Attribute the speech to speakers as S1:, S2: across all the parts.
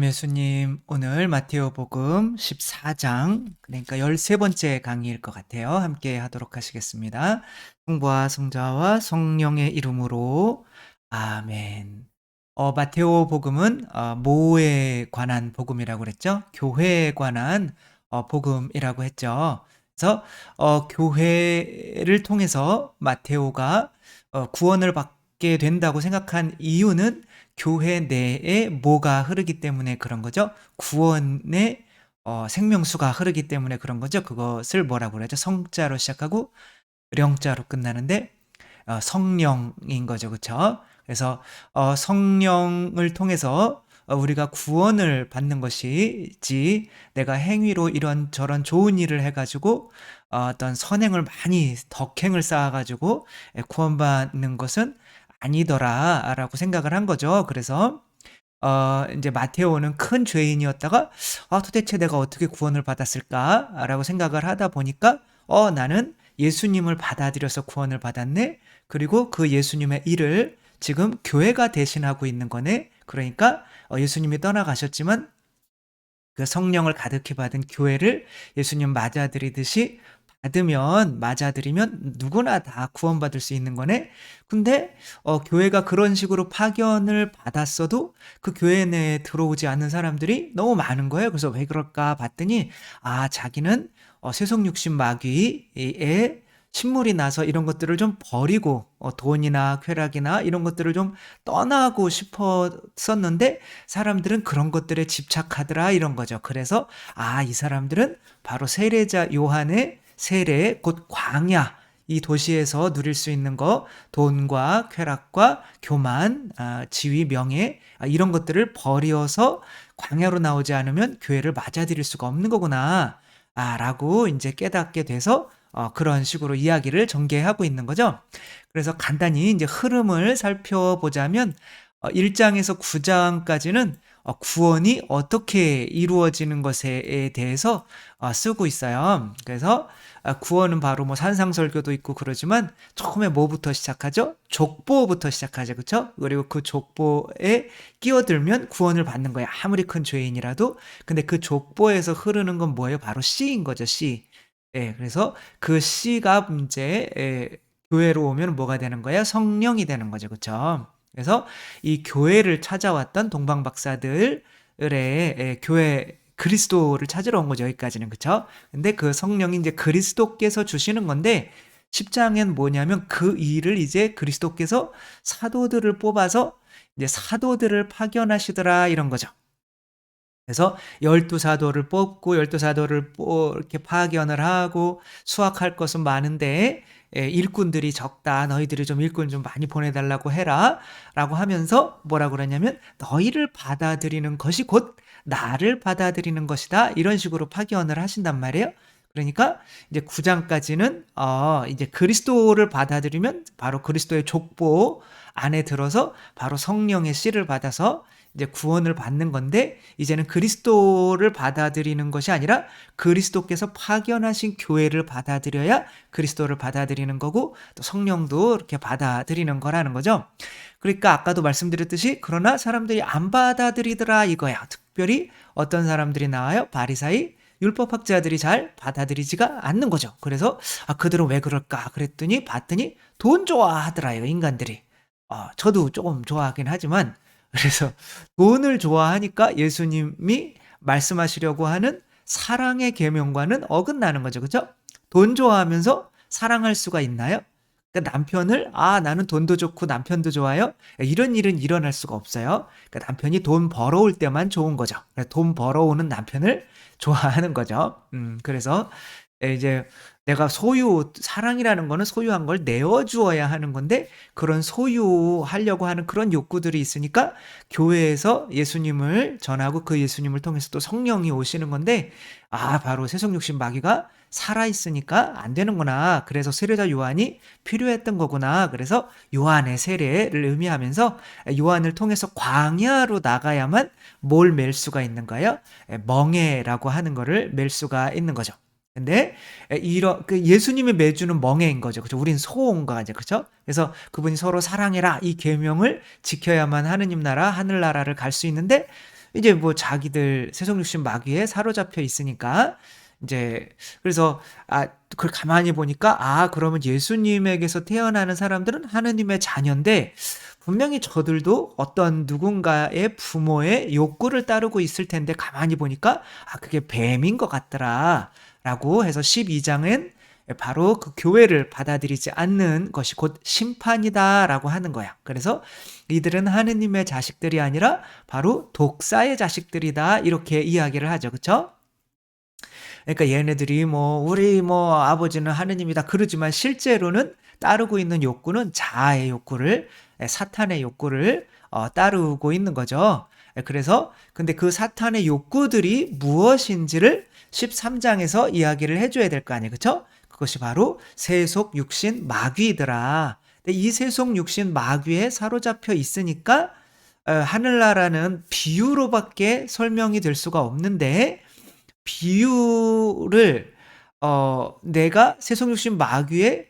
S1: 예수님, 오늘 마테오복음 14장, 그러니까 13번째 강의일 것 같아요. 함께 하도록 하시겠습니다. 성부와 성자와 성령의 이름으로 아멘. 마테오복음은 뭐에 관한 복음이라고 그랬죠? 교회에 관한 복음이라고 했죠. 그래서 교회를 통해서 마테오가 구원을 받게 된다고 생각한 이유는 교회 내에 뭐가 흐르기 때문에 그런 거죠? 구원의 생명수가 흐르기 때문에 그런 거죠. 그것을 뭐라고 그러죠? 성자로 시작하고 령자로 끝나는데 성령인 거죠. 그렇죠? 그래서 성령을 통해서 우리가 구원을 받는 것이지, 내가 행위로 이런저런 좋은 일을 해가지고 어떤 선행을 많이 덕행을 쌓아가지고 구원받는 것은 아니더라라고 생각을 한 거죠. 그래서 이제 마테오는 큰 죄인이었다가 도대체 내가 어떻게 구원을 받았을까라고 생각을 하다 보니까 나는 예수님을 받아들여서 구원을 받았네. 그리고 그 예수님의 일을 지금 교회가 대신하고 있는 거네. 그러니까 예수님이 떠나가셨지만 그 성령을 가득히 받은 교회를 예수님 맞아들이면 누구나 다 구원받을 수 있는 거네. 근데 교회가 그런 식으로 파견을 받았어도 그 교회 내에 들어오지 않는 사람들이 너무 많은 거예요. 그래서 왜 그럴까 봤더니 자기는 세속 육신 마귀에 신물이 나서 이런 것들을 좀 버리고 돈이나 쾌락이나 이런 것들을 좀 떠나고 싶었었는데 사람들은 그런 것들에 집착하더라, 이런 거죠. 그래서 이 사람들은 바로 세례자 요한의 세례, 곧 광야, 이 도시에서 누릴 수 있는 거, 돈과 쾌락과 교만, 지위, 명예, 이런 것들을 버려서 광야로 나오지 않으면 교회를 맞아들일 수가 없는 거구나, 라고 이제 깨닫게 돼서 그런 식으로 이야기를 전개하고 있는 거죠. 그래서 간단히 이제 흐름을 살펴보자면 1장에서 9장까지는 구원이 어떻게 이루어지는 것에 대해서 쓰고 있어요. 그래서 구원은 바로 뭐 산상설교도 있고 그러지만 처음에 뭐부터 시작하죠? 족보부터 시작하죠. 그렇죠? 그리고 그 족보에 끼어들면 구원을 받는 거예요. 아무리 큰 죄인이라도. 근데 그 족보에서 흐르는 건 뭐예요? 바로 씨인 거죠. 씨. 예, 그래서 그 씨가 이제 교회로 오면 뭐가 되는 거예요? 성령이 되는 거죠. 그렇죠? 그래서 이 교회를 찾아왔던 동방박사들의 교회 그리스도를 찾으러 온 거죠. 여기까지는. 그쵸? 근데 그 성령이 이제 그리스도께서 주시는 건데 10장엔 뭐냐면 그 일을 이제 그리스도께서 사도들을 뽑아서 이제 사도들을 파견하시더라, 이런 거죠. 그래서 12사도를 뽑고 12사도를 이렇게 파견을 하고 수확할 것은 많은데 일꾼들이 적다. 너희들이 좀 일꾼 좀 많이 보내달라고 해라. 라고 하면서 뭐라고 그러냐면 너희를 받아들이는 것이 곧 나를 받아들이는 것이다. 이런 식으로 파견을 하신단 말이에요. 그러니까 이제 9장까지는 이제 그리스도를 받아들이면 바로 그리스도의 족보 안에 들어서 바로 성령의 씨를 받아서 이제 구원을 받는 건데, 이제는 그리스도를 받아들이는 것이 아니라 그리스도께서 파견하신 교회를 받아들여야 그리스도를 받아들이는 거고, 또 성령도 이렇게 받아들이는 거라는 거죠. 그러니까 아까도 말씀드렸듯이 그러나 사람들이 안 받아들이더라, 이거야. 특별히 어떤 사람들이 나와요? 바리사이, 율법학자들이 잘 받아들이지가 않는 거죠. 그래서 그들은 왜 그럴까 봤더니 돈 좋아하더라요, 인간들이. 저도 조금 좋아하긴 하지만, 그래서 돈을 좋아하니까 예수님이 말씀하시려고 하는 사랑의 계명과는 어긋나는 거죠. 그렇죠? 돈 좋아하면서 사랑할 수가 있나요? 그러니까 남편을 나는 돈도 좋고 남편도 좋아요. 이런 일은 일어날 수가 없어요. 그러니까 남편이 돈 벌어올 때만 좋은 거죠. 돈 벌어오는 남편을 좋아하는 거죠. 그래서 이제 내가 사랑이라는 거는 소유한 걸 내어주어야 하는 건데, 그런 소유하려고 하는 그런 욕구들이 있으니까 교회에서 예수님을 전하고 그 예수님을 통해서 또 성령이 오시는 건데, 바로 세속육신 마귀가 살아있으니까 안 되는구나. 그래서 세례자 요한이 필요했던 거구나. 그래서 요한의 세례를 의미하면서 요한을 통해서 광야로 나가야만 뭘 맬 수가 있는 거예요? 멍에라고 하는 거를 맬 수가 있는 거죠. 근데 예수님이 매주는 멍에인 거죠. 그죠? 우린 소인가 이제, 그죠? 그래서 그분이 서로 사랑해라, 이 계명을 지켜야만 하느님 나라, 하늘 나라를 갈 수 있는데, 이제 뭐 자기들 세속 욕심 마귀에 사로잡혀 있으니까 인제 그래서 그걸 가만히 보니까 그러면 예수님에게서 태어나는 사람들은 하느님의 자녀인데 분명히 저들도 어떤 누군가의 부모의 욕구를 따르고 있을 텐데 가만히 보니까 그게 뱀인 것 같더라.'라고 해서 12 장은 바로 그 교회를 받아들이지 않는 것이 곧 심판이다라고 하는 거야. 그래서 "이들은 하느님의 자식들이 아니라 바로 독사의 자식들이다." 이렇게 이야기를 하죠. 그쵸? 그러니까 얘네들이 뭐 "우리 뭐 아버지는 하느님이다." 그러지만 실제로는 따르고 있는 욕구는 자아의 욕구를 사탄의 욕구를 따르고 있는 거죠. 그래서 근데 그 사탄의 욕구들이 무엇인지를 13 장에서 이야기를 해 줘야 될 거 아니에요. 그쵸? 그것이 바로 세속 육신 마귀더라. 근데 이 세속 육신 마귀에 사로잡혀 있으니까 하늘나라는 비유로밖에 설명이 될 수가 없는데 비유를 내가 세속 욕심 마귀의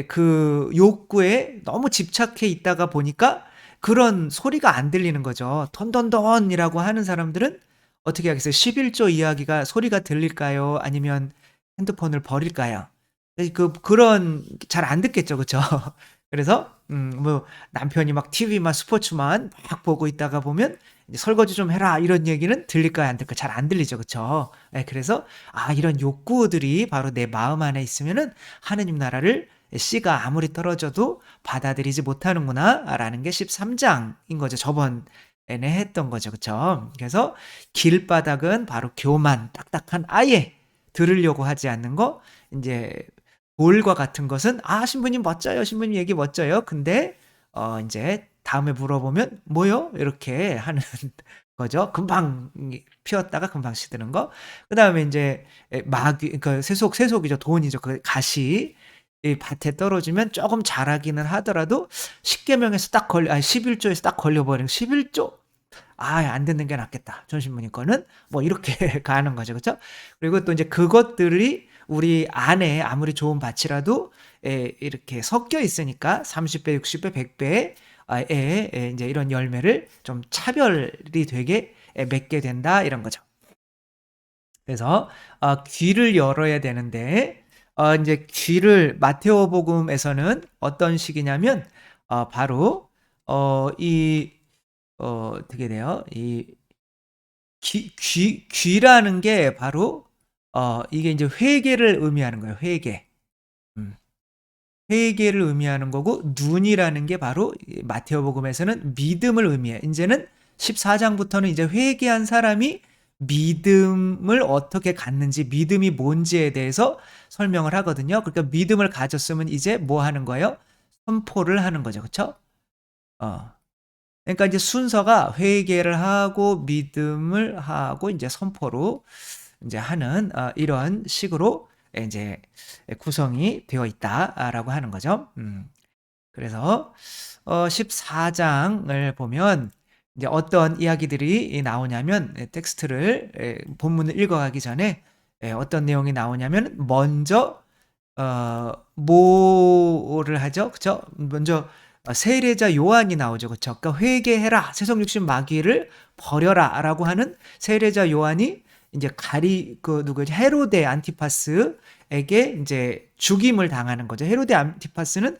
S1: 그 욕구에 너무 집착해 있다가 보니까 그런 소리가 안 들리는 거죠. "돈돈돈이라고 하는 사람들은 어떻게 하겠어요? 11조 이야기가 소리가 들릴까요? 아니면 핸드폰을 버릴까요? 그런 잘 안 듣겠죠. 그쵸? 그래서 뭐 남편이 막 TV만 스포츠만 막 보고 있다가 보면 이제 "설거지 좀 해라." 이런 얘기는 들릴까요? 안 들릴까요? 잘 안 들리죠. 그쵸? 예 그래서 이런 욕구들이 바로 내 마음 안에 있으면은 '하느님 나라를 씨가 아무리 떨어져도 받아들이지 못하는구나.'라는 게 13 장인 거죠. 저번에 했던 거죠. 그쵸? 그래서 길바닥은 바로 교만, 딱딱한 아예 들으려고 하지 않는 거 인제 돌과 같은 것은 신부님 멋져요. 신부님 얘기 멋져요." 근데 인제 다음에 물어보면 "뭐요?" 이렇게 하는 거죠. 금방 피었다가 금방 시드는 거. 그다음에 인제 마귀 그러니까 세속이죠. 돈이죠. 그 가시 이 밭에 떨어지면 쪼금 자라기는 하더라도 십계명에서 딱 걸려 11조에서 딱 걸려 버리는 11조? 안 듣는 게 낫겠다. 전신문의 거는 뭐 이렇게 가는 거죠. 그쵸? 그리고 또 인제 그것들이 우리 안에 아무리 좋은 밭이라도 이렇게 섞여 있으니까 30 배, 60 배, 100 배의 인제 이런 열매를 좀 차별이 되게 맺게 된다 이런 거죠. 그래서 귀를 열어야 되는데 인제 귀를 마테오복음에서는 어떤 식이냐면 바로 이 어떻게 돼요? 이 귀라는 게 바로 이게 인제 회개를 의미하는 거예요, 회개. 음. 회개를 의미하는 거고 눈이라는 게 바로 이 마테오복음에서는 믿음을 의미해요. 인제는 14 장부터는 이제 회개한 사람이 믿음을 어떻게 갖는지 믿음이 뭔지에 대해서 설명을 하거든요. 그러니까 믿음을 가졌으면 이제 뭐 하는 거예요? 선포를 하는 거죠. 그쵸? 어. 그러니까 이제 순서가 회개를 하고 믿음을 하고 인제 선포로 인제 하는 이런 식으로 인제 구성이 되어 있다라고 하는 거죠. 그래서 14 장을 보면 이제 어떤 이야기들이 나오냐면 텍스트를 본문을 읽어가기 전에 어떤 내용이 나오냐면 먼저 뭐를 하죠? 그쵸? 먼저 세례자 요한이 나오죠. 그쵸? 그러니까 "회개해라. 세속 욕심 마귀를 버려라."라고 하는 세례자 요한이 인제 그 누구죠? 헤로데 안티파스에게 인제 죽임을 당하는 거죠. 헤로데 안티파스는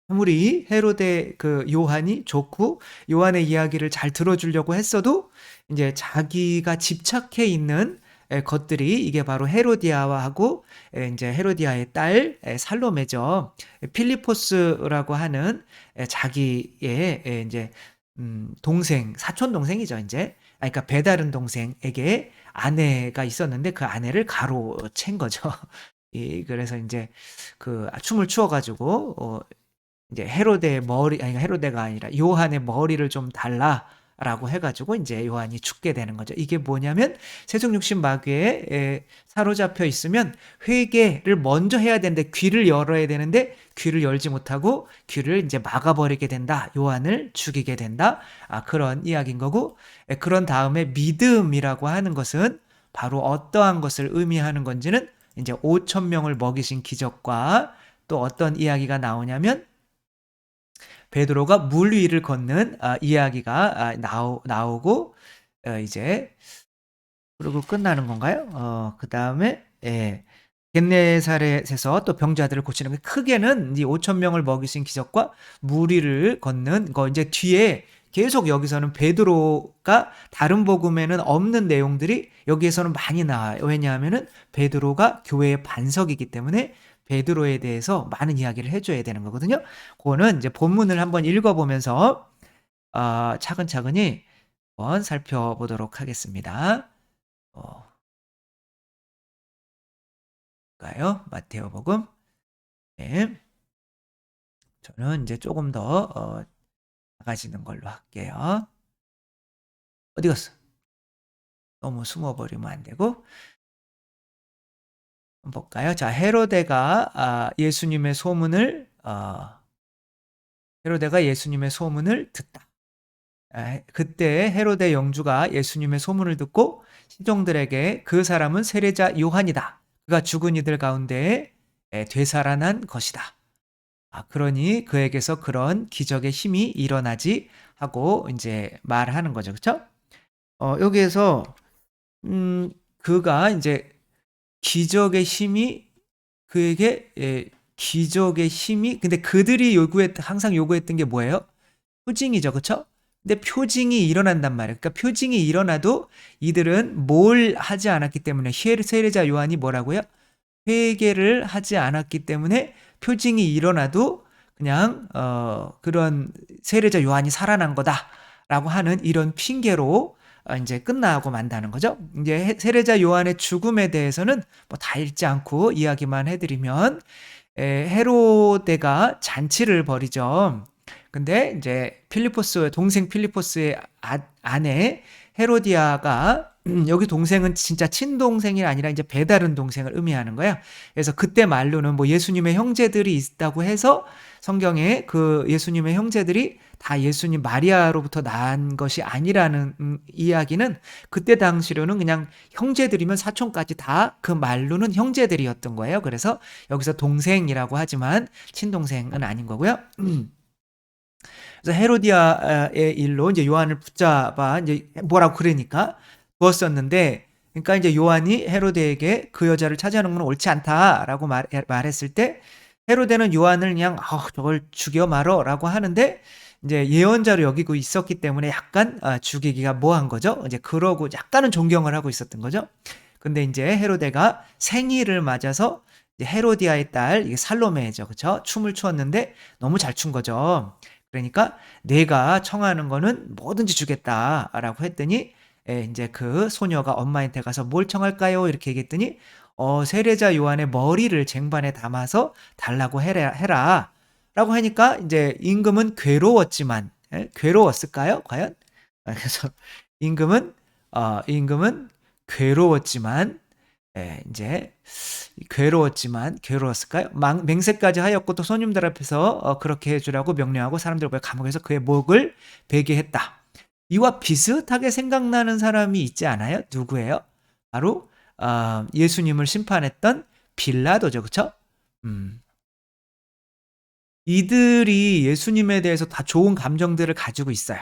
S1: 아무리 헤로데 그 요한이 좋고 요한의 이야기를 잘 들어 주려고 했어도 인제 자기가 집착해 있는 것들이 이게 바로 헤로디아하고 인제 헤로디아의 딸 살로메죠. 필리포스라고 하는 자기의 인제 동생 사촌 동생이죠 인제. 그러니까 배다른 동생에게 아내가 있었는데 그 아내를 가로챈 거죠. 그래서 인제 그 춤을 추어 가지고 이제 헤로데의 머리 헤로데가 아니라 요한의 머리를 좀 달라라고 해 가지고 인제 요한이 죽게 되는 거죠. 이게 뭐냐면 세속 욕심 마귀에 사로잡혀 있으면 회개를 먼저 해야 되는데 귀를 열어야 되는데 귀를 열지 못하고 귀를 인제 막아 버리게 된다. 요한을 죽이게 된다. 그런 이야기인 거고 그런 다음에 믿음이라고 하는 것은 바로 어떠한 것을 의미하는 건지는 인제 5천 명을 먹이신 기적과 또 어떤 이야기가 나오냐면 베드로가 물 위를 걷는 이야기가 나오고 이제 그러고 끝나는 건가요? 그다음에 예. 겟네사렛에서 또 병자들을 고치는 거 크게는 이 5천 명을 먹이신 기적과 무리를 걷는 거 이제 뒤에 계속 여기서는 베드로가 다른 복음에는 없는 내용들이 여기에서는 많이 나와요. 왜냐하면은 베드로가 교회의 반석이기 때문에 베드로에 대해서 많은 이야기를 해줘야 되는 거거든요. 그거는 이제 본문을 한번 읽어보면서 차근차근히 한번 살펴보도록 하겠습니다. 볼까요? 마테오복음. 네. 저는 이제 조금 더 작아지는 걸로 할게요. 어디 갔어? 너무 숨어버리면 안 되고. 한번 볼까요? 자, 헤로데가 예수님의 소문을 듣다. 그때 헤로데 영주가 예수님의 소문을 듣고 시종들에게 그 사람은 세례자 요한이다. 그가 죽은 이들 가운데 되살아난 것이다. 그러니 그에게서 그런 기적의 힘이 일어나지 하고 이제 말하는 거죠. 그쵸? 여기에서, 그가 이제 기적의 힘이 그에게, 기적의 힘이, 근데 그들이 항상 요구했던 게 뭐예요? 표징이죠. 그쵸? 근데 표징이 일어난단 말이에요. 그러니까 표징이 일어나도 이들은 뭘 하지 않았기 때문에, 세례자 요한이 뭐라고요? 회개를 하지 않았기 때문에 표징이 일어나도 그냥 그런 세례자 요한이 살아난 거다라고 하는 이런 핑계로 이제 끝나고 만다는 거죠. 이제 세례자 요한의 죽음에 대해서는 뭐 다 읽지 않고 이야기만 해드리면 헤로데가 잔치를 벌이죠. 근데 이제 동생 필리포스의 아내 헤로디아가 여기 동생은 진짜 친동생이 아니라 이제 배다른 동생을 의미하는 거야. 그래서 그때 말로는 뭐 예수님의 형제들이 있다고 해서 성경에 그 예수님의 형제들이 다 예수님 마리아로부터 낳은 것이 아니라는 이야기는 그때 당시로는 그냥 형제들이면 사촌까지 다 그 말로는 형제들이었던 거예요. 그래서 여기서 동생이라고 하지만 친동생은 아닌 거고요. 그래서 헤로디아의 일로 이제 요한을 붙잡아 이제 뭐라고 그러니까 두었었는데, 그러니까 이제 요한이 헤로데에게 그 여자를 차지하는 건 옳지 않다라고 말했을 때 헤로데는 요한을 그냥 저걸 죽여 말어라고 하는데 이제 예언자로 여기고 있었기 때문에 약간 죽이기가 뭐한 거죠. 이제 그러고 약간은 존경을 하고 있었던 거죠. 근데 이제 헤로데가 생일을 맞아서 이제 헤로디아의 딸 이게 살로메죠, 그렇죠? 춤을 추었는데 너무 잘 춘 거죠. 그러니까 내가 청하는 거는 뭐든지 주겠다라고 했더니 이제 그 소녀가 엄마한테 가서 뭘 청할까요? 이렇게 얘기했더니 세례자 요한의 머리를 쟁반에 담아서 달라고 해라 라고 하니까 이제 임금은 괴로웠을까요? 과연? 그래서 임금은 괴로웠지만 이제 괴로웠을까요? 맹세까지 하였고 또 손님들 앞에서 그렇게 해주라고 명령하고 사람들 앞에 감옥에서 그의 목을 베게 했다. 이와 비슷하게 생각나는 사람이 있지 않아요? 누구예요? 바로 예수님을 심판했던 빌라도죠. 그쵸? 이들이 예수님에 대해서 다 좋은 감정들을 가지고 있어요.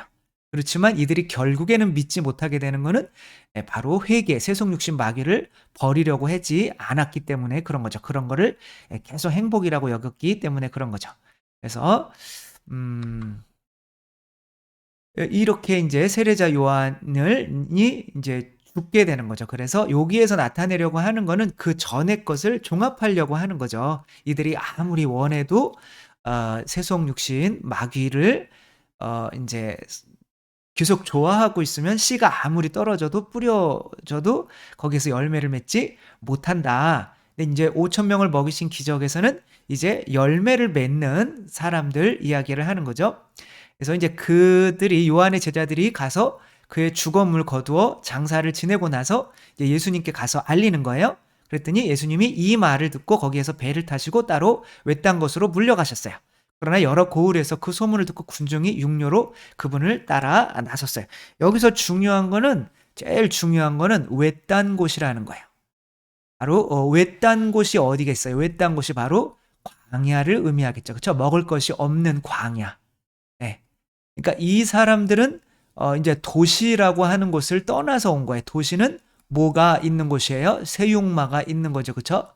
S1: 그렇지만 이들이 결국에는 믿지 못하게 되는 것은 바로 세속육신 마귀를 버리려고 하지 않았기 때문에 그런 거죠. 그런 거를 계속 행복이라고 여겼기 때문에 그런 거죠. 그래서 이렇게 이제 세례자 요한이 이제 죽게 되는 거죠. 그래서 여기에서 나타내려고 하는 거는 그 전의 것을 종합하려고 하는 거죠. 이들이 아무리 원해도 세속육신 마귀를 이제 계속 좋아하고 있으면 씨가 아무리 떨어져도 뿌려져도 거기서 열매를 맺지 못한다. 근데 이제 5천 명을 먹이신 기적에서는 이제 열매를 맺는 사람들 이야기를 하는 거죠. 그래서 이제 요한의 제자들이 가서 그의 주검을 거두어 장사를 지내고 나서 이제 예수님께 가서 알리는 거예요. 그랬더니 예수님이 이 말을 듣고 거기에서 배를 타시고 따로 외딴 곳으로 물려가셨어요. 그러나 여러 고을에서 그 소문을 듣고 군중이 육료로 그분을 따라 나섰어요. 여기서 제일 중요한 거는 외딴 곳이라는 거예요. 바로 외딴 곳이 어디겠어요? 외딴 곳이 바로 광야를 의미하겠죠. 그렇죠? 먹을 것이 없는 광야. 네. 그러니까 이 사람들은 이제 도시라고 하는 곳을 떠나서 온 거예요. 도시는 뭐가 있는 곳이에요? 세용마가 있는 거죠. 그쵸?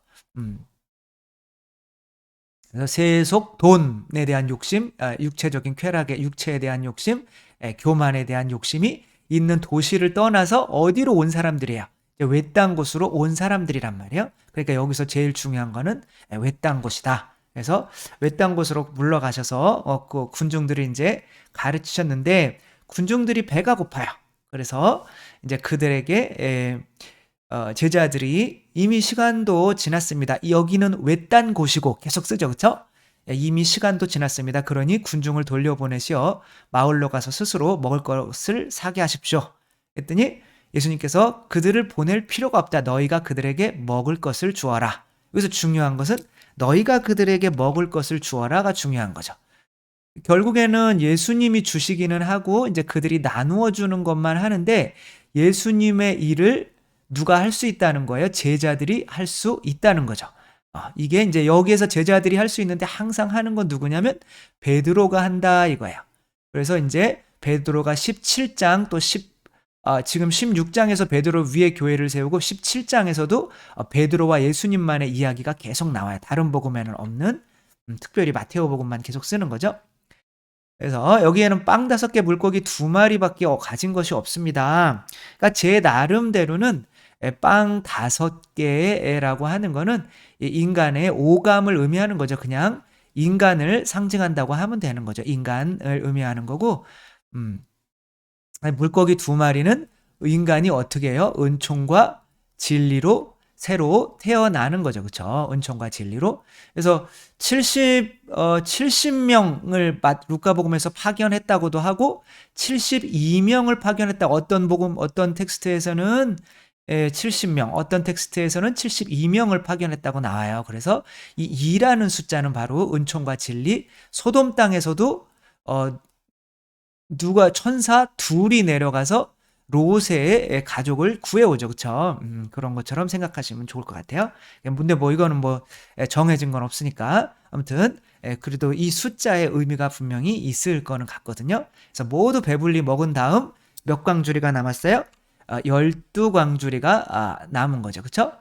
S1: 그래서 세속, 돈에 대한 욕심, 육체적인 쾌락에, 육체에 대한 욕심, 교만에 대한 욕심이 있는 도시를 떠나서 어디로 온 사람들이에요? 외딴 곳으로 온 사람들이란 말이에요. 그러니까 여기서 제일 중요한 거는 외딴 곳이다. 그래서 외딴 곳으로 물러가셔서 그 군중들이 이제 가르치셨는데 군중들이 배가 고파요. 그래서 이제 그들에게 제자들이 이미 시간도 지났습니다. 여기는 외딴 곳이고 계속 쓰죠. 그쵸? 이미 시간도 지났습니다. 그러니 군중을 돌려보내시어 마을로 가서 스스로 먹을 것을 사게 하십시오. 했더니 예수님께서 그들을 보낼 필요가 없다. 너희가 그들에게 먹을 것을 주어라. 여기서 중요한 것은 너희가 그들에게 먹을 것을 주어라가 중요한 거죠. 결국에는 예수님이 주시기는 하고 이제 그들이 나누어 주는 것만 하는데 예수님의 일을 누가 할 수 있다는 거예요? 제자들이 할 수 있다는 거죠. 이게 이제 여기에서 제자들이 할 수 있는데 항상 하는 건 누구냐면 베드로가 한다 이거예요. 그래서 이제 베드로가 17장 또 지금 16장에서 베드로 위에 교회를 세우고 17장에서도 베드로와 예수님만의 이야기가 계속 나와요. 다른 복음에는 없는 특별히 마테오 복음만 계속 쓰는 거죠. 그래서 여기에는 빵 5개 물고기 2마리밖에 가진 것이 없습니다. 그러니까 제 나름대로는 빵 5개라고 하는 거는 인간의 오감을 의미하는 거죠. 그냥 인간을 상징한다고 하면 되는 거죠. 인간을 의미하는 거고 물고기 2마리는 인간이 어떻게 해요? 은총과 진리로 새로 태어나는 거죠. 그렇죠? 은총과 진리로. 그래서 70명을 루카복음에서 파견했다고도 하고 72명을 파견했다. 어떤 텍스트에서는 70명, 어떤 텍스트에서는 72명을 파견했다고 나와요. 그래서 이 2라는 숫자는 바로 은총과 진리. 소돔 땅에서도 누가 천사 둘이 내려가서 롯의 가족을 구해오죠. 그쵸? 그런 것처럼 생각하시면 좋을 것 같아요. 근데 뭐 이거는 뭐 정해진 건 없으니까 아무튼 그래도 이 숫자의 의미가 분명히 있을 거는 같거든요. 그래서 모두 배불리 먹은 다음 몇 광주리가 남았어요? 12광주리가 남은 거죠. 그쵸?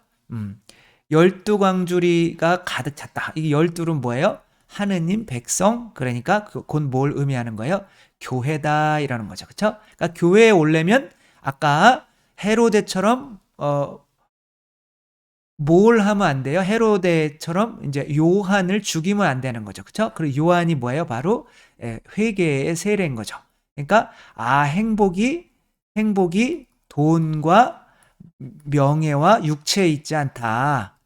S1: 12광주리가 가득 찼다. 이게 12는 뭐예요? 하느님 백성, 그러니까 곧 뭘 의미하는 거예요? 교회다 이라는 거죠. 그쵸? 그러니까 교회에 오려면 아까 헤로데처럼 뭘 하면 안 돼요? 헤로데처럼 이제 요한을 죽이면 안 되는 거죠. 그쵸? 그리고 요한이 뭐예요? 바로 회개의 세례인 거죠. 그러니까 행복이 돈과 명예와 육체에 있지 않다.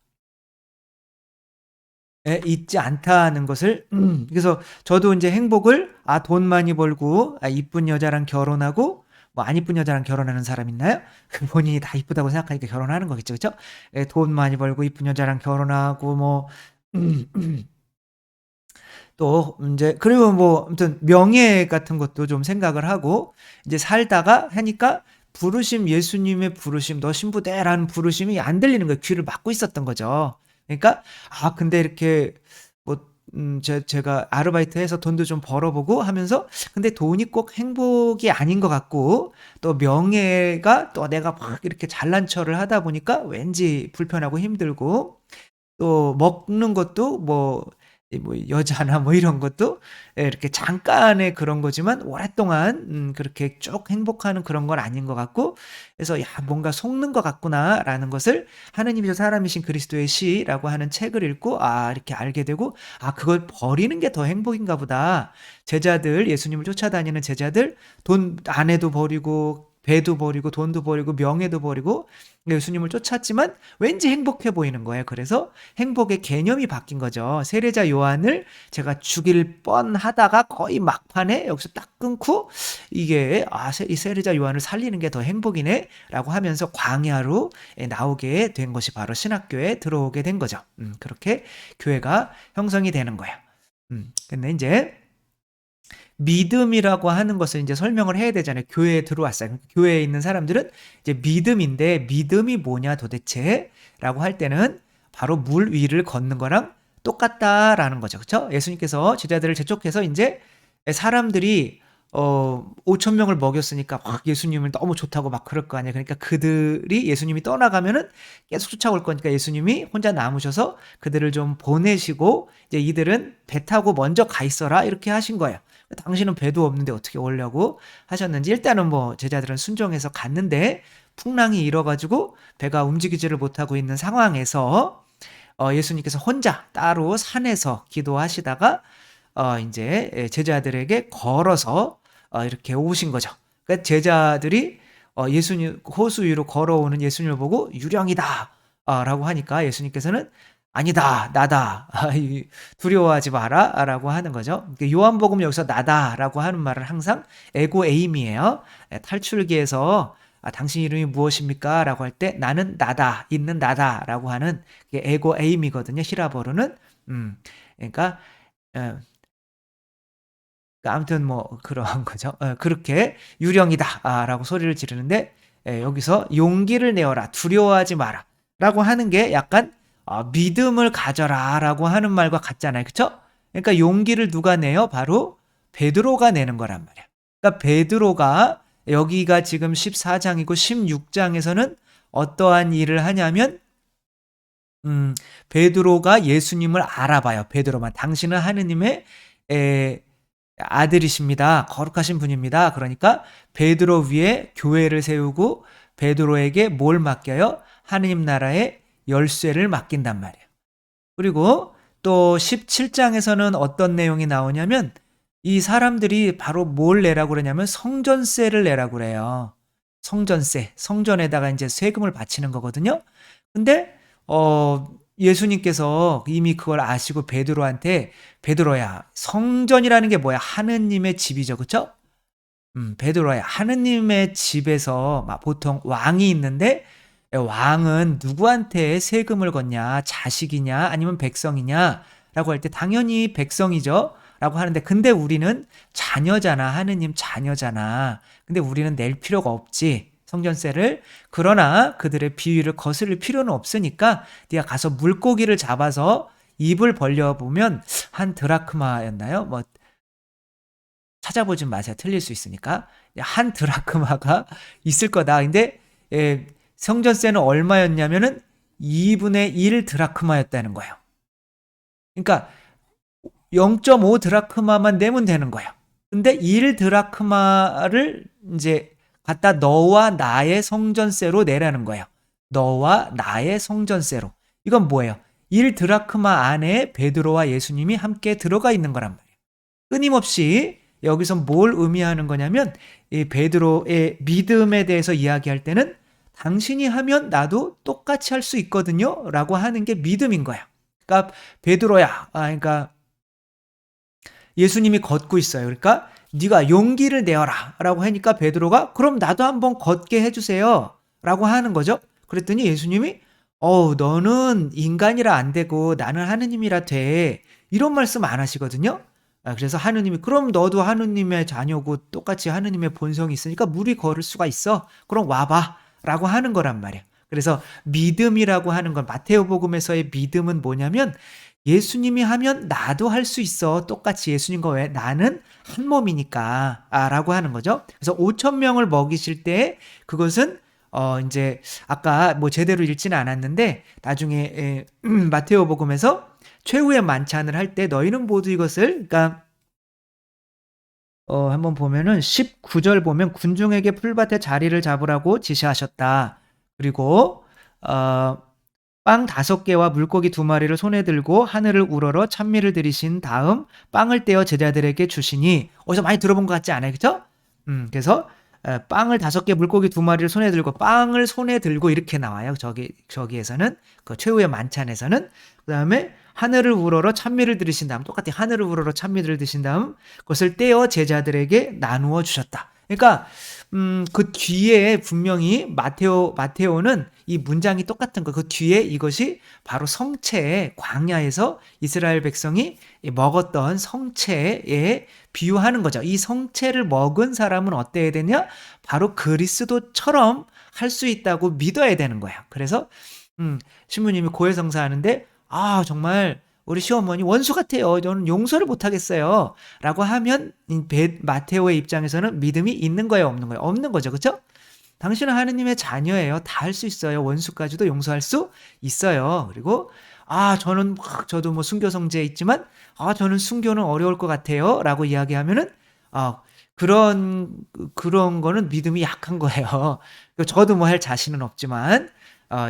S1: 있지 않다는 것을 그래서 저도 이제 행복을 돈 많이 벌고 이쁜 여자랑 결혼하고 뭐 안 이쁜 여자랑 결혼하는 사람 있나요? 본인이 다 이쁘다고 생각하니까 결혼하는 거겠죠, 그렇죠? 돈 많이 벌고 이쁜 여자랑 결혼하고 뭐 또 이제 그리고 뭐 아무튼 명예 같은 것도 좀 생각을 하고 이제 살다가 하니까 부르심 예수님의 부르심 너 신부대라는 부르심이 안 들리는 거예요. 귀를 막고 있었던 거죠. 그러니까 근데 이렇게 뭐 제가 아르바이트해서 돈도 좀 벌어보고 하면서 근데 돈이 꼭 행복이 아닌 것 같고 또 명예가 또 내가 막 이렇게 잘난 척을 하다 보니까 왠지 불편하고 힘들고 또 먹는 것도 뭐 여자나 뭐 이런 것도 이렇게 잠깐의 그런 거지만 오랫동안 그렇게 쭉 행복하는 그런 건 아닌 것 같고 그래서 뭔가 속는 것 같구나라는 것을 하느님이죠 사람이신 그리스도의 시라고 하는 책을 읽고 이렇게 알게 되고 그걸 버리는 게 더 행복인가 보다. 제자들 예수님을 쫓아다니는 제자들 돈 아내도 버리고 배도 버리고 돈도 버리고 명예도 버리고 예수님을 쫓았지만 왠지 행복해 보이는 거예요. 그래서 행복의 개념이 바뀐 거죠. 세례자 요한을 제가 죽일 뻔하다가 거의 막판에 여기서 딱 끊고 이게 이 세례자 요한을 살리는 게 더 행복이네 라고 하면서 광야로 나오게 된 것이 바로 신학교에 들어오게 된 거죠. 그렇게 교회가 형성이 되는 거예요. 근데 이제 믿음이라고 하는 것을 이제 설명을 해야 되잖아요. 교회에 들어왔어요. 교회에 있는 사람들은 이제 믿음인데 믿음이 뭐냐 도대체? 라고 할 때는 바로 물 위를 걷는 거랑 똑같다라는 거죠. 그렇죠? 예수님께서 제자들을 재촉해서 이제 사람들이 5천 명을 먹였으니까 막 예수님을 너무 좋다고 막 그럴 거 아니에요. 그러니까 그들이 예수님이 떠나가면은 계속 쫓아올 거니까 예수님이 혼자 남으셔서 그들을 좀 보내시고 이제 이들은 배 타고 먼저 가 있어라 이렇게 하신 거예요. 당신은 배도 없는데 어떻게 오려고 하셨는지 일단은 뭐 제자들은 순종해서 갔는데 풍랑이 일어가지고 배가 움직이지를 못하고 있는 상황에서 예수님께서 혼자 따로 산에서 기도하시다가 이제 제자들에게 걸어서 이렇게 오신 거죠. 그러니까 제자들이 예수님 호수 위로 걸어오는 예수님을 보고 유령이다 라고 하니까 예수님께서는 아니다 나다 두려워하지 마라 라고 하는 거죠. 그러니까 요한복음 여기서 나다라고 하는 말은 항상 에고 에임이에요. 탈출기에서 당신 이름이 무엇입니까? 라고 할 때 나는 나다 있는 나다 라고 하는 게 에고 에임이거든요. 히라버로는 그러니까 아무튼 뭐 그런 거죠. 그렇게 유령이다 라고 소리를 지르는데 여기서 용기를 내어라 두려워하지 마라 라고 하는 게 약간 믿음을 가져라 라고 하는 말과 같잖아요. 그쵸? 그러니까 용기를 누가 내요? 바로 베드로가 내는 거란 말이야. 그러니까 베드로가 여기가 지금 14장이고 16장에서는 어떠한 일을 하냐면 베드로가 예수님을 알아봐요. 베드로만 당신은 하느님의 아들이십니다. 거룩하신 분입니다. 그러니까 베드로 위에 교회를 세우고 베드로에게 뭘 맡겨요? 하느님 나라의 열쇠를 맡긴단 말이에요. 그리고 또 17장에서는 어떤 내용이 나오냐면 이 사람들이 바로 뭘 내라고 그러냐면 성전세를 내라고 그래요. 성전세, 성전에다가 이제 세금을 바치는 거거든요. 근데 예수님께서 이미 그걸 아시고 베드로한테 베드로야 성전이라는 게 뭐야? 하느님의 집이죠. 그쵸? 베드로야 하느님의 집에서 보통 왕이 있는데 왕은 누구한테 세금을 걷냐? 자식이냐? 아니면 백성이냐? 라고 할 때 당연히 백성이죠. 라고 하는데 근데 우리는 자녀잖아. 하느님 자녀잖아. 근데 우리는 낼 필요가 없지. 성전세를. 그러나 그들의 비위를 거스를 필요는 없으니까 네가 가서 물고기를 잡아서 입을 벌려보면 한 드라크마였나요? 뭐 찾아보지 마세요. 틀릴 수 있으니까. 한 드라크마가 있을 거다. 근데 성전세는 얼마였냐면은 2분의 1 드라크마였다는 거예요. 그러니까 0.5 드라크마만 내면 되는 거예요. 근데 1 드라크마를 이제 갖다 너와 나의 성전세로 내라는 거예요. 너와 나의 성전세로. 이건 뭐예요? 1 드라크마 안에 베드로와 예수님이 함께 들어가 있는 거란 말이에요. 끊임없이 여기서 뭘 의미하는 거냐면 이 베드로의 믿음에 대해서 이야기할 때는 당신이 하면 나도 똑같이 할 수 있거든요 라고 하는 게 믿음인 거야. 그러니까 베드로야 그러니까 예수님이 걷고 있어요. 그러니까 네가 용기를 내어라 라고 하니까 베드로가 그럼 나도 한번 걷게 해주세요 라고 하는 거죠. 그랬더니 예수님이 너는 인간이라 안 되고 나는 하느님이라 돼 이런 말씀 안 하시거든요. 그래서 하느님이 그럼 너도 하느님의 자녀고 똑같이 하느님의 본성이 있으니까 물이 걸을 수가 있어. 그럼 와봐 라고 하는 거란 말이야. 그래서 믿음이라고 하는 건 마테오복음에서의 믿음은 뭐냐면 예수님이 하면 나도 할 수 있어. 똑같이 예수님과 왜 나는 한 몸이니까 라고 하는 거죠. 그래서 5천 명을 먹이실 때 그것은 이제 아까 뭐 제대로 읽지는 않았는데 나중에 마테오복음에서 최후의 만찬을 할 때 너희는 모두 이것을 그러니까 한번 보면은 19절 보면 군중에게 풀밭에 자리를 잡으라고 지시하셨다. 그리고 빵 5개와 물고기 2마리를 손에 들고 하늘을 우러러 찬미를 드리신 다음 빵을 떼어 제자들에게 주시니 어디서 많이 들어본 것 같지 않아요? 그렇죠? 그래서 빵을 5개 물고기 2마리를 손에 들고 빵을 손에 들고 이렇게 나와요. 저기에서는 그 최후의 만찬에서는 그다음에 하늘을 우러러 찬미를 드리신 다음 똑같이 하늘을 우러러 찬미를 드신 다음 그것을 떼어 제자들에게 나누어 주셨다. 그러니까 그 뒤에 분명히 마테오는 이 문장이 똑같은 거. 그 뒤에 이것이 바로 성체의 광야에서 이스라엘 백성이 먹었던 성체에 비유하는 거죠. 이 성체를 먹은 사람은 어때야 되냐? 바로 그리스도처럼 할 수 있다고 믿어야 되는 거야. 그래서 신부님이 고해성사 하는데 정말 우리 시어머니 원수 같아요. 저는 용서를 못 하겠어요. 라고 하면 마테오의 입장에서는 믿음이 있는 거예요, 없는 거예요? 없는 거죠. 그렇죠? 당신은 하느님의 자녀예요. 다 할 수 있어요. 원수까지도 용서할 수 있어요. 그리고 저도 뭐 순교 성지에 있지만 저는 순교는 어려울 것 같아요라고 이야기하면은 그런 거는 믿음이 약한 거예요. 저도 뭐 할 자신은 없지만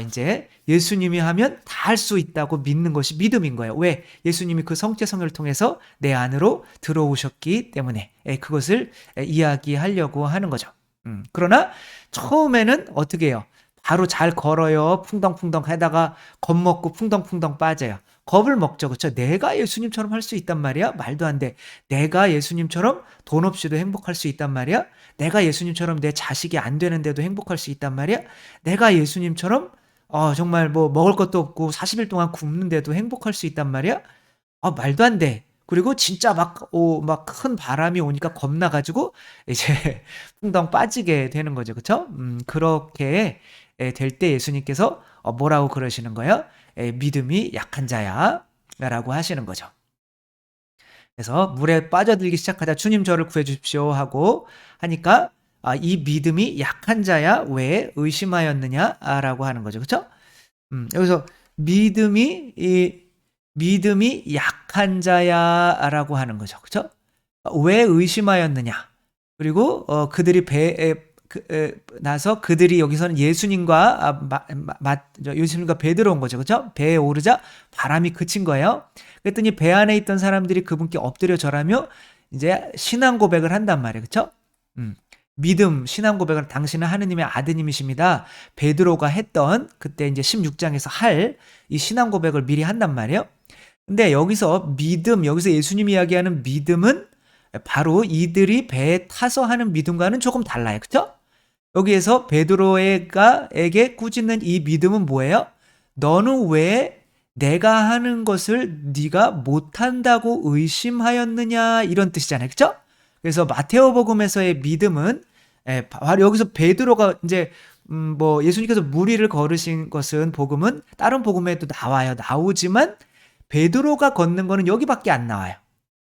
S1: 이제 예수님이 하면 다 할 수 있다고 믿는 것이 믿음인 거예요. 왜? 예수님이 그 성체성혈을 통해서 내 안으로 들어오셨기 때문에 그것을 이야기하려고 하는 거죠. 그러나 처음에는 어떻게 해요? 바로 잘 걸어요. 풍덩풍덩 하다가 겁먹고 풍덩풍덩 빠져요. 겁을 먹죠. 그렇죠? 내가 예수님처럼 할 수 있단 말이야? 말도 안 돼. 내가 예수님처럼 돈 없이도 행복할 수 있단 말이야? 내가 예수님처럼 내 자식이 안 되는데도 행복할 수 있단 말이야? 내가 예수님처럼 정말 뭐 먹을 것도 없고 40일 동안 굶는데도 행복할 수 있단 말이야? 말도 안 돼. 그리고 진짜 막 큰 바람이 오니까 겁나가지고 이제 풍덩 빠지게 되는 거죠. 그쵸? 그렇게 될 때 예수님께서 뭐라고 그러시는 거예요? 믿음이 약한 자야 라고 하시는 거죠. 그래서 물에 빠져들기 시작하자 주님 저를 구해 주십시오 하고 하니까 이 믿음이 약한 자야 왜 의심하였느냐 라고 하는 거죠. 그쵸? 여기서 믿음이 약한 자야라고 하는 거죠. 그렇죠? 왜 의심하였느냐? 그리고 그들이 나서 그들이 여기서는 예수님과 예수님과 배 들어온 거죠. 그렇죠? 배에 오르자 바람이 그친 거예요. 그랬더니 배 안에 있던 사람들이 그분께 엎드려 절하며 이제 신앙 고백을 한단 말이에요. 그렇죠? 믿음, 신앙 고백은 당신은 하느님의 아드님이십니다. 베드로가 했던 그때 이제 16장에서 할 이 신앙 고백을 미리 한단 말이에요. 근데 여기서 여기서 예수님이 이야기하는 믿음은 바로 이들이 배에 타서 하는 믿음과는 조금 달라요. 그렇죠? 여기에서 베드로에게 꾸짖는 이 믿음은 뭐예요? 너는 왜 내가 하는 것을 네가 못한다고 의심하였느냐 이런 뜻이잖아요. 그렇죠? 그래서 마테오복음에서의 믿음은 바로 여기서 베드로가 이제 뭐 예수님께서 물 위를 걸으신 것은 복음은 다른 복음에도 나오지만 베드로가 걷는 거는 여기밖에 안 나와요.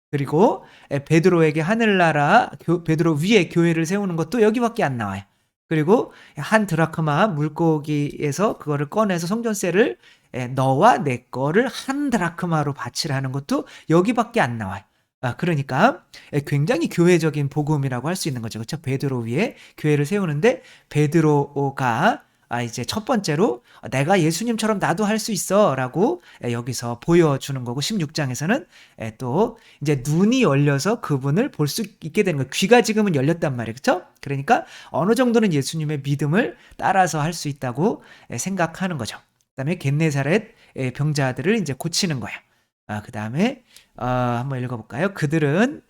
S1: 그리고 베드로에게 하늘나라 베드로 위에 교회를 세우는 것도 여기밖에 안 나와요. 그리고 한 드라크마 물고기에서 그거를 꺼내서 성전세를 너와 내 거를 한 드라크마로 바치라는 것도 여기밖에 안 나와요. 그러니까 굉장히 교회적인 복음이라고 할 수 있는 거죠. 그렇죠? 베드로 위에 교회를 세우는데 베드로가 이제 첫 번째로 내가 예수님처럼 나도 할 수 있어라고 여기서 보여주는 거고 16장에서는 또 이제 눈이 열려서 그분을 볼 수 있게 되는 거예요. 귀가 지금은 열렸단 말이에요. 그렇죠? 그러니까 어느 정도는 예수님의 믿음을 따라서 할 수 있다고 생각하는 거죠. 그다음에 겟네사렛 병자들을 이제 고치는 거예요. 그다음에 한번 읽어볼까요? 그들은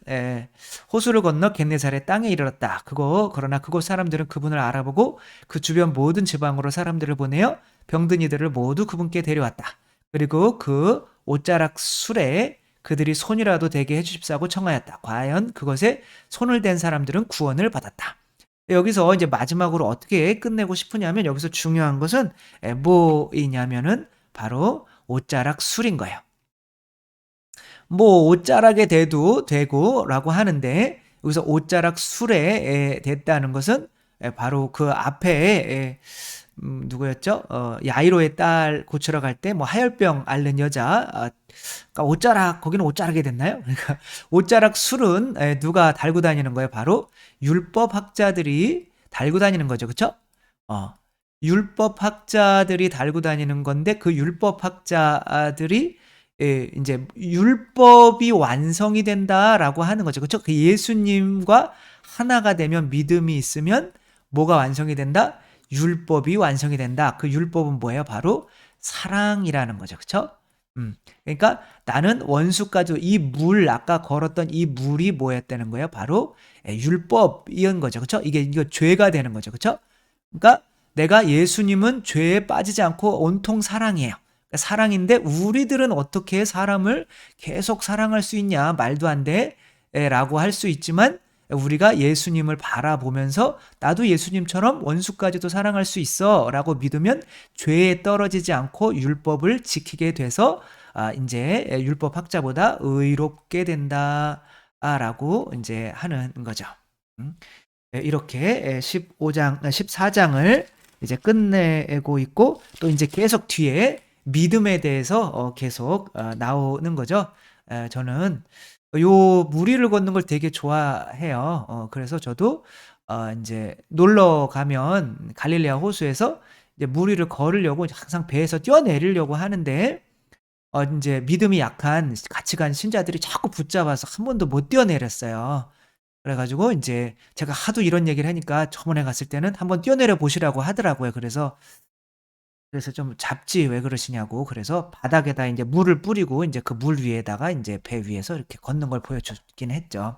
S1: 호수를 건너 겟네사렛 땅에 이르렀다. 그러나 그곳 사람들은 그분을 알아보고 그 주변 모든 지방으로 사람들을 보내어 병든 이들을 모두 그분께 데려왔다. 그리고 그 옷자락 술에 그들이 손이라도 대게 해주십사고 청하였다. 과연 그것에 손을 댄 사람들은 구원을 받았다. 여기서 이제 마지막으로 어떻게 끝내고 싶으냐면 여기서 중요한 것은 뭐이냐면은 바로 옷자락 술인 거예요. 뭐 옷자락에 대도 되고라고 하는데 여기서 옷자락 술에 됐다는 것은 바로 그 앞에 누구였죠? 야이로의 딸 고치러 갈 때 뭐 하열병 앓는 여자 그러니까 옷자락 거기는 옷자락이 됐나요? 그러니까 옷자락 술은 누가 달고 다니는 거예요? 바로 율법학자들이 달고 다니는 거죠. 그렇죠? 율법학자들이 달고 다니는 건데 그 율법학자들이 이제 율법이 완성이 된다라고 하는 거죠. 그렇죠? 그 예수님과 하나가 되면 믿음이 있으면 뭐가 완성이 된다? 율법이 완성이 된다. 그 율법은 뭐예요? 바로 사랑이라는 거죠. 그렇죠? 그러니까 나는 원수까지 아까 걸었던 이 물이 뭐였다는 거예요? 바로 율법이었던 거죠. 그렇죠? 이거 죄가 되는 거죠. 그렇죠? 그러니까 내가 예수님은 죄에 빠지지 않고 온통 사랑이에요. 사랑인데 우리들은 어떻게 사람을 계속 사랑할 수 있냐? 말도 안 돼. 라고 할 수 있지만 우리가 예수님을 바라보면서 나도 예수님처럼 원수까지도 사랑할 수 있어 라고 믿으면 죄에 떨어지지 않고 율법을 지키게 돼서 인제 율법 학자보다 의롭게 된다라고 인제 하는 거죠. 음. 이렇게 15장 14장을 이제 끝내고 있고 또 인제 계속 뒤에 믿음에 대해서 계속 나오는 거죠. 저는 요 무리를 걷는 걸 되게 좋아해요. 그래서 저도 인제 놀러 가면 갈릴레아 호수에서 이제 무리를 걸으려고 항상 배에서 뛰어내리려고 하는데 인제 믿음이 약한 같이 간 신자들이 자꾸 붙잡아서 한 번도 못 뛰어내렸어요. 그래 가지고 인제 제가 하도 이런 얘기를 하니까 저번에 갔을 때는 "한번 뛰어내려 보시라."고 하더라고요. 그래서 좀 "잡지 왜 그러시냐."고 그래서 바닥에다 인제 물을 뿌리고 인제 그 물 위에다가 인제 배 위에서 이렇게 걷는 걸 보여줬긴 했죠.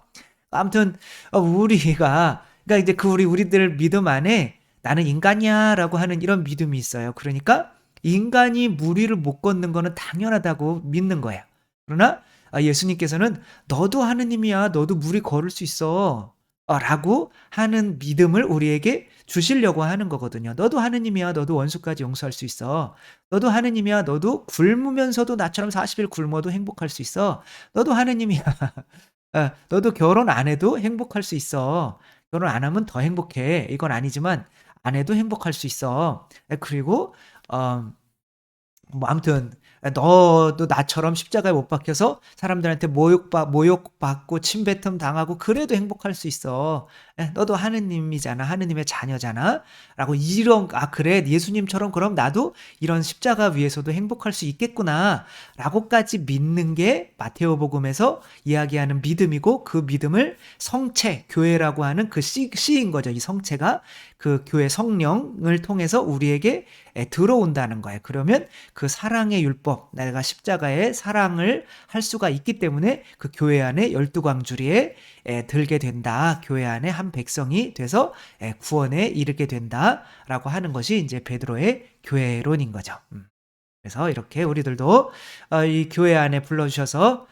S1: 아무튼 우리가 그러니까 이제 그 우리들 믿음 안에 '나는 인간이야.'라고 하는 이런 믿음이 있어요. 그러니까 인간이 물 위를 못 걷는 거는 당연하다고 믿는 거예요. 그러나 예수님께서는 "너도 하느님이야. 너도 물 위 걸을 수 있어." 라고 하는 믿음을 우리에게 주시려고 하는 거거든요. "너도 하느님이야. 너도 원수까지 용서할 수 있어. 너도 하느님이야. 너도 굶으면서도 나처럼 40일 굶어도 행복할 수 있어. 너도 하느님이야. 너도 결혼 안 해도 행복할 수 있어. 결혼 안 하면 더 행복해. 이건 아니지만 안 해도 행복할 수 있어. 그리고 어 뭐 아무튼 너도 나처럼 십자가에 못 박혀서 사람들한테 모욕받고 침뱉음 당하고 그래도 행복할 수 있어. 너도 하느님이잖아. 하느님의 자녀잖아.'라고 이런 '아 그래. 예수님처럼 그럼 나도 이런 십자가 위에서도 행복할 수 있겠구나.'라고까지 믿는 게 마테오복음에서 이야기하는 믿음이고 그 믿음을 성체, 교회라고 하는 그 씨인 거죠. 이 성체가 그 교회 성령을 통해서 우리에게 들어온다는 거예요. 그러면 그 사랑의 율법, 내가 십자가의 사랑을 할 수가 있기 때문에 그 교회 안에 12 광주리에 들게 된다. 교회 안에 한 백성이 돼서 구원에 이르게 된다라고 하는 것이 이제 베드로의 교회론인 거죠. 그래서 이렇게 우리들도 이 교회 안에 불러 주셔서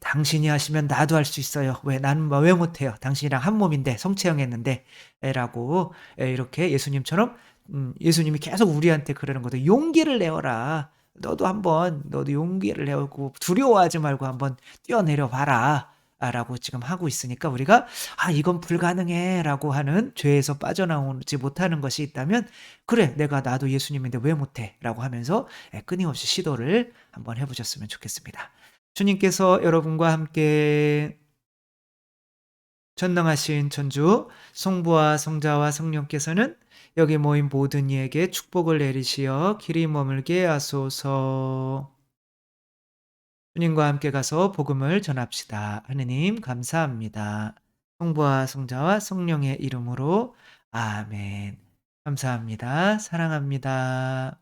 S1: "당신이 하시면 나도 할 수 있어요. 왜 나는 뭐 왜 못해요. 당신이랑 한 몸인데 성체형 했는데." 라고 이렇게 예수님처럼 예수님이 계속 우리한테 그러는 거죠. "용기를 내어라. 너도 용기를 내고 두려워하지 말고 한번 뛰어내려 봐라." 라고 지금 하고 있으니까 우리가 '아 이건 불가능해.'라고 하는 죄에서 빠져나오지 못하는 것이 있다면 '그래 나도 예수님인데 왜 못해?'라고 하면서 끊임없이 시도를 한번 해 보셨으면 좋겠습니다. 주님께서 여러분과 함께 전능하신 천주 성부와 성자와 성령께서는 여기 모인 모든 이에게 축복을 내리시어 길이 머물게 하소서. 주님과 함께 가서 복음을 전합시다. 하느님 감사합니다. 성부와 성자와 성령의 이름으로 아멘. 감사합니다. 사랑합니다.